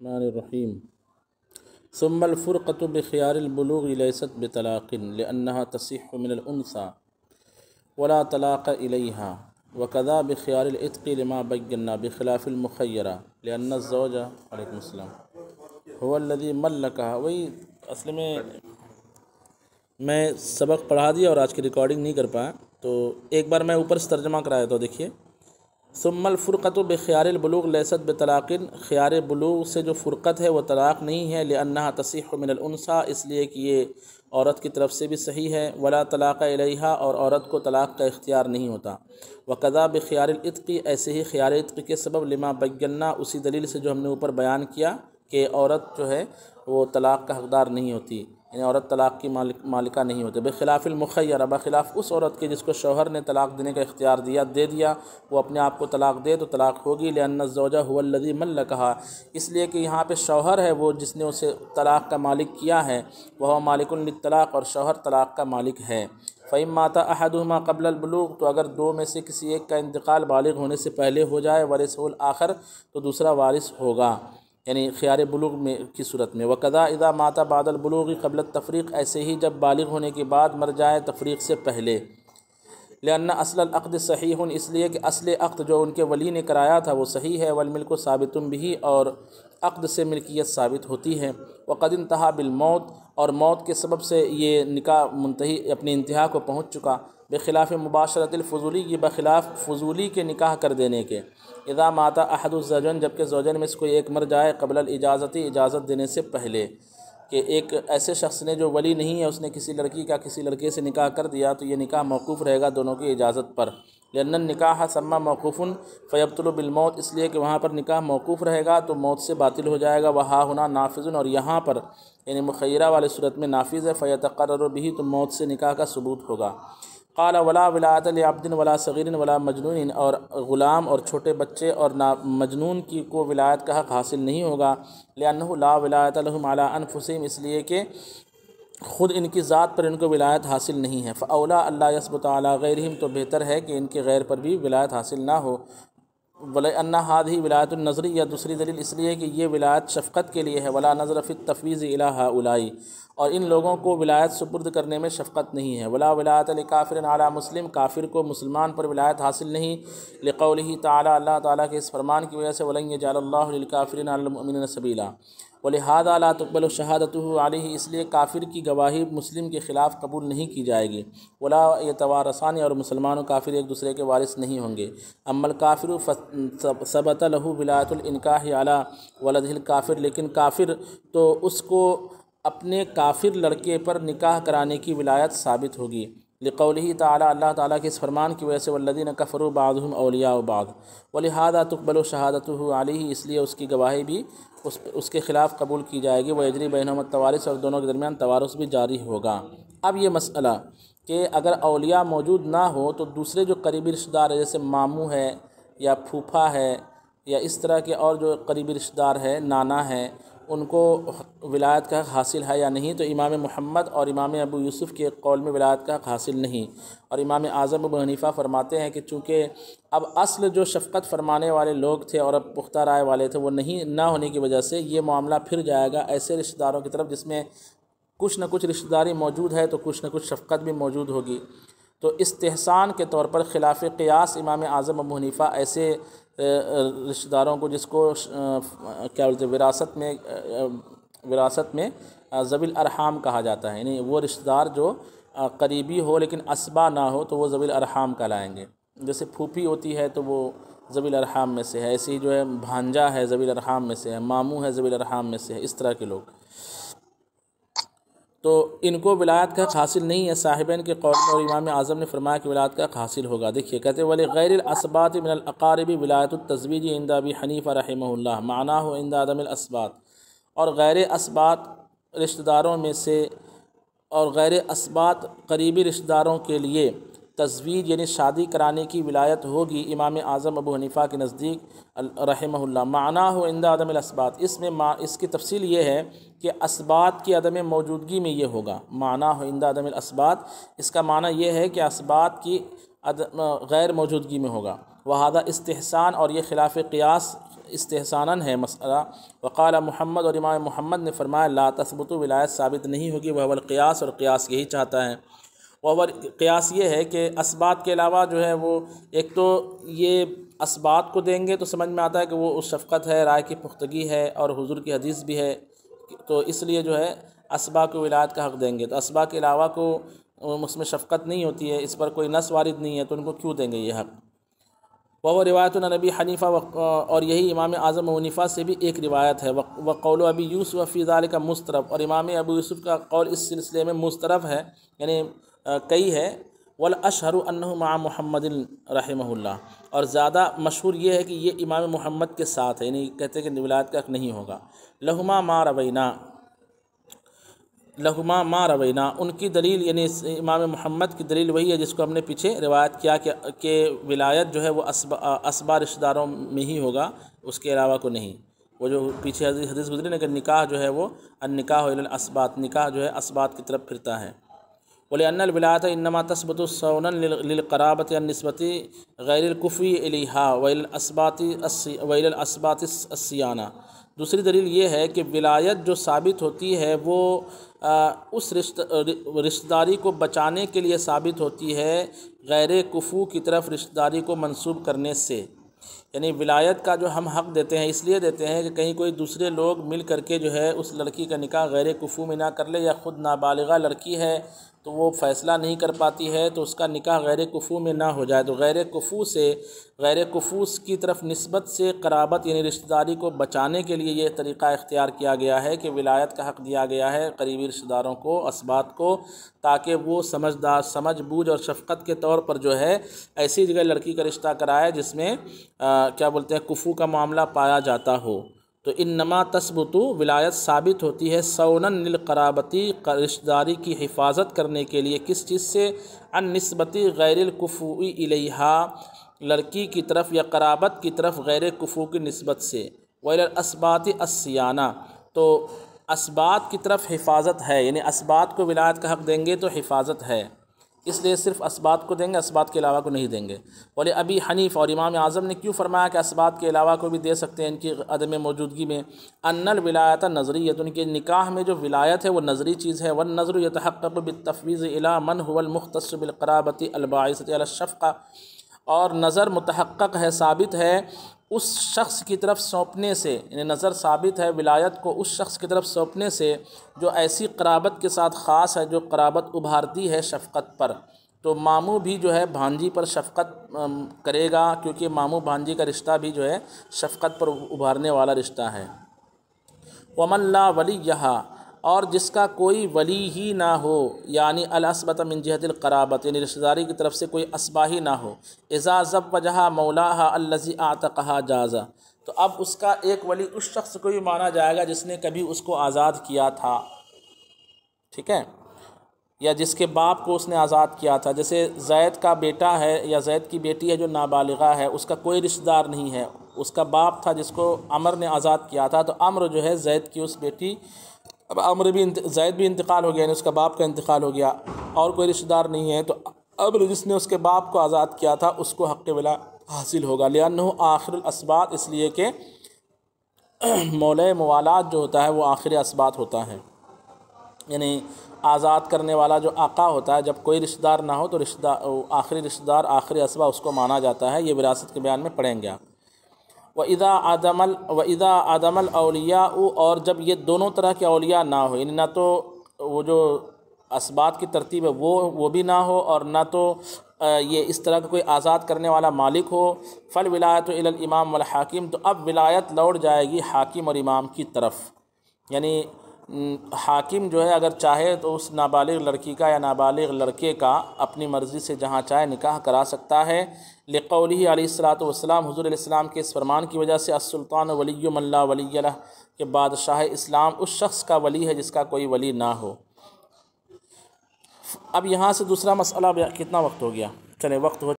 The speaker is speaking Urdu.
الرحمن الرحیم ثم الفرقة بخيار البلوغ ليست بطلاق لأنها تصح من الأنثى ولا طلاق إليها وكذا بخيار العتق لما بينا بخلاف المخيرة لأن الزوج علیکم السلام هو الذي ملكها۔ وہی اصل میں سبق پڑھا دیا اور آج کی ریکارڈنگ نہیں کر پایا، تو ایک بار میں اوپر سے ترجمہ کرایا تو دیکھیے، ثم الفرقۃ بخیار البلوغ لیست بطلاق، خیار بلوغ سے جو فرقت ہے وہ طلاق نہیں ہے، لأنها تصح من الانثى، اس لیے کہ یہ عورت کی طرف سے بھی صحیح ہے، ولا طلاق الیہا، اور عورت کو طلاق کا اختیار نہیں ہوتا، وقضا بخیار العتق، ایسے ہی خیار عتق کے سبب لما بینا، اسی دلیل سے جو ہم نے اوپر بیان کیا کہ عورت جو ہے وہ طلاق کا حقدار نہیں ہوتی، یعنی عورت طلاق کی مالکہ نہیں ہوتی، بخلاف المخیرہ، بخلاف اس عورت کے جس کو شوہر نے طلاق دینے کا اختیار دے دیا، وہ اپنے آپ کو طلاق دے تو طلاق ہوگی، لأن الزوج هو الذی ملکہا، اس لیے کہ یہاں پہ شوہر ہے وہ جس نے اسے طلاق کا مالک کیا ہے، وہ مالک للطلاق، اور شوہر طلاق کا مالک ہے۔ فإن مات أحدهما قبل البلوغ، تو اگر دو میں سے کسی ایک کا انتقال بالغ ہونے سے پہلے ہو جائے، ورثہ الآخر، تو دوسرا وارث ہوگا، یعنی خیار بلوغ میں کی صورت میں۔ وقضا اذا مات بعد البلوغ قبل التفریق، ایسے ہی جب بالغ ہونے کے بعد مر جائے تفریق سے پہلے، لأن اصل العقد صحیح، اس لیے کہ اصل عقد جو ان کے ولی نے کرایا تھا وہ صحیح ہے، والملک ثابت به، اور عقد سے ملکیت ثابت ہوتی ہے، وقد انتہا بالموت، اور موت کے سبب سے یہ نکاح منتہی اپنی انتہا کو پہنچ چکا، بخلاف مباشرت الفضولی، یہ بخلاف فضولی کے نکاح کر دینے کے، اذا مات احد الزوجین، جبکہ زوجین میں سے کوئی ایک مر جائے، قبل الاجازت، اجازت دینے سے پہلے، کہ ایک ایسے شخص نے جو ولی نہیں ہے اس نے کسی لڑکی کا کسی لڑکے سے نکاح کر دیا تو یہ نکاح موقوف رہے گا دونوں کی اجازت پر، لأن النکاح سما موقوف فیبطل بالموت، اس لیے کہ وہاں پر نکاح موقوف رہے گا تو موت سے باطل ہو جائے گا، وہاں ہونا نافذ، اور یہاں پر یعنی مخیرہ والے صورت میں نافذ ہے، فیتقرر به، تو موت سے نکاح کا ثبوت ہوگا۔ قال ولا ولایۃ لعبد ولا صغیر ولا مجنون، اور غلام اور چھوٹے بچے اور مجنون کی کو ولایت کا حق حاصل نہیں ہوگا، لأنه لا ولایۃ لهم علی انفسهم، اس لیے کہ خود ان کی ذات پر ان کو ولایت حاصل نہیں ہے، فاولا اللہ یثبت علی غیرہم، تو بہتر ہے کہ ان کے غیر پر بھی ولایت حاصل نہ ہو، وَلَأَنَّ هَذِهِ وِلَایَةُ النَّظْرِ، یا دوسری دلیل اس لیے کہ یہ ولایت شفقت کے لیے ہے، وَلَا نَظْرَ فِي التَّفْوِيضِ إِلَىٰ هَٰؤُلَاءِ، اور ان لوگوں کو ولایت سپرد کرنے میں شفقت نہیں ہے، وَلَا وِلَایَةَ لِكَافِرٍ عَلَىٰ مُسْلِم، کافر کو مسلمان پر ولایت حاصل نہیں، لِقَوْلِهِ تعالیٰ، اللہ تعالیٰ کے اس فرمان کی وجہ سے، وَلَن يَجْعَلَ اللَّهُ لِلْكَافِرِينَ عَلَى الْمُؤْمِنِينَ سَبِيلًا، وَلِهَٰذَا لَا تُقْبَلُ شَهَادَتُهُ عَلَيْهِ، اس لیے کافر کی گواہی مسلم کے خلاف قبول نہیں کی جائے گی، وَلَا يَتَوَارَثَانِ، اور مسلمان و کافر ایک دوسرے کے وارث نہیں ہوں گے، اما الکافر ثبت له ولایۃ الانکاح علی ولدہ الکافر، لیکن کافر تو اس کو اپنے کافر لڑکے پر نکاح کرانے کی ولایت ثابت ہوگی، لقولہ تعالیٰ، اللہ تعالیٰ کے اس فرمان کی وجہ سے، والذین کفروا بعضهم اولیاء بعض، ولہذا تقبل شہادتہ علیہ، اس لیے اس کی گواہی بھی اس کے خلاف قبول کی جائے گی، ویجری بینہم التوارث، اور دونوں کے درمیان توارث بھی جاری ہوگا۔ اب یہ مسئلہ کہ اگر اولیاء موجود نہ ہو تو دوسرے جو قریبی رشتہ دار ہے، جیسے ماموں ہے یا پھوپھا ہے یا اس طرح کے اور جو قریبی رشتہ دار ہے، نانا ہے، ان کو ولایت کا حق حاصل ہے یا نہیں، تو امام محمد اور امام ابو یوسف کے قول میں ولایت کا حق حاصل نہیں، اور امام اعظم ابو حنیفہ فرماتے ہیں کہ چونکہ اب اصل جو شفقت فرمانے والے لوگ تھے اور اب پختہ رائے والے تھے وہ نہیں نہ ہونے کی وجہ سے یہ معاملہ پھر جائے گا ایسے رشتہ داروں کی طرف جس میں کچھ نہ کچھ رشتہ داری موجود ہے تو کچھ نہ کچھ شفقت بھی موجود ہوگی، تو استحسان کے طور پر خلاف قیاس امام اعظم ابو حنیفہ ایسے رشتہ داروں کو جس کو کیا بولتے وراثت میں ذوی الارحام کہا جاتا ہے، یعنی وہ رشتہ دار جو قریبی ہو لیکن اسبا نہ ہو تو وہ ذوی الارحام کہلائیں گے، جیسے پھوپھی ہوتی ہے تو وہ ذوی الارحام میں سے ہے، ایسے ہی جو ہے بھانجا ہے ذوی الارحام میں سے ہے، ماموں ہے ذوی الارحام میں سے ہے، اس طرح کے لوگ، تو ان کو ولایت کا حق حاصل نہیں ہے صاحبین کے قول میں، اور امام اعظم نے فرمایا کہ ولایت کا حق حاصل ہوگا۔ دیکھیے کہتے ہیں وَلِغَيْرِ الْأَصْبَاطِ مِنَ الْأَقَارِبِ وِلَایَةُ التَّزْوِیجِ عِنْدَ أَبِی حنیفہ رحمہ اللہ معناہ عِنْدَ عَدَمِ الْأَصْبَاط، اور غیر اسباط رشتہ داروں میں سے اور غیر اسباط قریبی رشتہ داروں کے لیے تزویج یعنی شادی کرانے کی ولایت ہوگی امام اعظم ابو حنیفہ کے نزدیک رحمہ اللہ، معناہ عند عدم الاسباط، اس کی تفصیل یہ ہے کہ اسباط کی عدم موجودگی میں یہ ہوگا، معناہ عند عدم الاسباط، اس کا معنی یہ ہے کہ اسباط کی غیر موجودگی میں ہوگا، وہذا استحسان، اور یہ خلاف قیاس استحساناً ہے مسئلہ۔ وقال محمد، اور امام محمد نے فرمایا لا تثبت، ولایت ثابت نہیں ہوگی، وہ القیاس، اور قیاس یہی چاہتا ہے۔ اور قیاس یہ ہے کہ اسبات کے علاوہ جو ہے وہ ایک تو یہ اسبات کو دیں گے تو سمجھ میں آتا ہے کہ وہ اس شفقت ہے، رائے کی پختگی ہے، اور حضور کی حدیث بھی ہے، تو اس لیے جو ہے اسباء کو ولایت کا حق دیں گے۔ تو اسباء کے علاوہ کو اس میں شفقت نہیں ہوتی ہے، اس پر کوئی نص وارد نہیں ہے، تو ان کو کیوں دیں گے یہ حق؟ وہ روایت نبی حنیفہ، اور یہی امام اعظم ابو حنیفہ سے بھی ایک روایت ہے۔ وقول ابی یوسف فی ذلک مسترب، اور امام ابو یوسف کا قول اس سلسلے میں مسترب ہے، یعنی کئی ہے۔ والاشہر انہ مع محمد رحمہ اللہ، اور زیادہ مشہور یہ ہے کہ یہ امام محمد کے ساتھ ہے، یعنی کہتے ہیں کہ ولایت کا حق نہیں ہوگا۔ لہما ما روینا، ان کی دلیل یعنی امام محمد کی دلیل وہی ہے جس کو ہم نے پیچھے روایت کیا کہ ولایت جو ہے وہ اسباء رشتہ داروں میں ہی ہوگا، اس کے علاوہ کو نہیں۔ وہ جو پیچھے حدیث گزری نا کہ نکاح جو ہے وہ النکاح الی الاسباط، نکاح جو ہے اسباط کی طرف پھرتا ہے۔ وَلِأَنَّ الْوِلَایَةَ إِنَّمَا تَثْبُتُ صَوْنًا لِلْقَرَابَةِ النِّسْبَةِ غَيْرِ الْكُفْوِ إِلَيْهَا وَإِلَى الْأَسْبَاطِ الصِّيَانَةِ۔ دوسری دلیل یہ ہے کہ ولایت جو ثابت ہوتی ہے وہ اس رشتہ داری کو بچانے کے لیے ثابت ہوتی ہے غیر کفو کی طرف رشتہ داری کو منسوب کرنے سے۔ یعنی ولایت کا جو ہم حق دیتے ہیں اس لیے دیتے ہیں کہ کہیں کوئی دوسرے لوگ مل کر کے جو ہے اس لڑکی کا نکاح غیر کفو میں نہ کر لے، یا خود نابالغہ لڑکی ہے تو وہ فیصلہ نہیں کر پاتی ہے تو اس کا نکاح غیر کفو میں نہ ہو جائے، تو غیر کفو کی طرف نسبت سے قرابت یعنی رشتہ داری کو بچانے کے لیے یہ طریقہ اختیار کیا گیا ہے کہ ولایت کا حق دیا گیا ہے قریبی رشتہ داروں کو، اسباط کو، تاکہ وہ سمجھ بوجھ اور شفقت کے طور پر جو ہے ایسی جگہ لڑکی کا رشتہ کرائے جس میں کیا بولتے ہیں کفو کا معاملہ پایا جاتا ہو۔ تو انما تثبت، ولایت ثابت ہوتی ہے صوناً للقرابتی، رشتہ داری کی حفاظت کرنے کے لیے، کس چیز سے؟ عن نسبتی غیر الکفو الیہا، لڑکی کی طرف یا قرابت کی طرف غیر کفو کی نسبت سے، وإلی الاسباط الصیانہ، تو اسباط کی طرف حفاظت ہے، یعنی اسباط کو ولایت کا حق دیں گے تو حفاظت ہے، اس لیے صرف اسباط کو دیں گے، اسباط کے علاوہ کو نہیں دیں گے۔ ولی ابی حنیف، اور امام اعظم نے کیوں فرمایا کہ اسباط کے علاوہ کو بھی دے سکتے ہیں ان کی عدم موجودگی میں؟ ان الولایۃ نظریۃ، ان کے نکاح میں جو ولایت ہے وہ نظری چیز ہے، والنظر یتحقق بالتفویض الی من هو المختص بالقرابۃ الباعثۃ علی الشفقہ، اور نظر متحقق ہے، ثابت ہے اس شخص کی طرف سونپنے سے، یعنی نظر ثابت ہے ولایت کو اس شخص کی طرف سونپنے سے جو ایسی قرابت کے ساتھ خاص ہے جو قرابت ابھارتی ہے شفقت پر۔ تو ماموں بھی جو ہے بھانجی پر شفقت کرے گا، کیونکہ ماموں بھانجی کا رشتہ بھی جو ہے شفقت پر ابھارنے والا رشتہ ہے۔ ومن لا ولیھا، اور جس کا کوئی ولی ہی نہ ہو، یعنی الاسبۃ من جہت القرابت، یعنی رشتہ داری کی طرف سے کوئی اسبہ ہی نہ ہو، اذا زوجھا مولاھا الذی اعتقھا جازا، تو اب اس کا ایک ولی اس شخص کو بھی مانا جائے گا جس نے کبھی اس کو آزاد کیا تھا، ٹھیک ہے، یا جس کے باپ کو اس نے آزاد کیا تھا۔ جیسے زید کا بیٹا ہے یا زید کی بیٹی ہے جو نابالغہ ہے، اس کا کوئی رشتہ دار نہیں ہے، اس کا باپ تھا جس کو عمر نے آزاد کیا تھا، تو عمر جو ہے زید کی اس بیٹی، اب زید بھی انتقال ہو گیا، یعنی اس کا باپ کا انتقال ہو گیا اور کوئی رشتہ دار نہیں ہے، تو عمر جس نے اس کے باپ کو آزاد کیا تھا اس کو حق ولا حاصل ہوگا، لأنہ آخر الاسباط، اس لیے کہ مولۂ موالات جو ہوتا ہے وہ آخر اسباط ہوتا ہے، یعنی آزاد کرنے والا جو آقا ہوتا ہے، جب کوئی رشتہ دار نہ ہو تو آخری رشتہ دار آخری اسبا اس کو مانا جاتا ہے، یہ وراثت کے بیان میں پڑھیں گے آپ۔ وَإِذَا عَدَمَ الْأَوْلِيَاءُ، اور جب یہ دونوں طرح کے اولیاء نہ ہو، یعنی نہ تو وہ جو اسباط کی ترتیب ہے وہ بھی نہ ہو، اور نہ تو یہ اس طرح کا کوئی آزاد کرنے والا مالک ہو، فالولایۃ الی الامام والحاکم، تو اب ولایت لوٹ جائے گی حاکم اور امام کی طرف، یعنی حاکم جو ہے اگر چاہے تو اس نابالغ لڑکی کا یا نابالغ لڑکے کا اپنی مرضی سے جہاں چاہے نکاح کرا سکتا ہے، لقولہ علیہ الصلوۃ والسلام، حضور علیہ السلام کے اس فرمان کی وجہ سے، السلطان ولی من لا ولی لہ، کہ بادشاہ اسلام اس شخص کا ولی ہے جس کا کوئی ولی نہ ہو۔ اب یہاں سے دوسرا مسئلہ، کتنا وقت ہو گیا؟ چلیں وقت ہو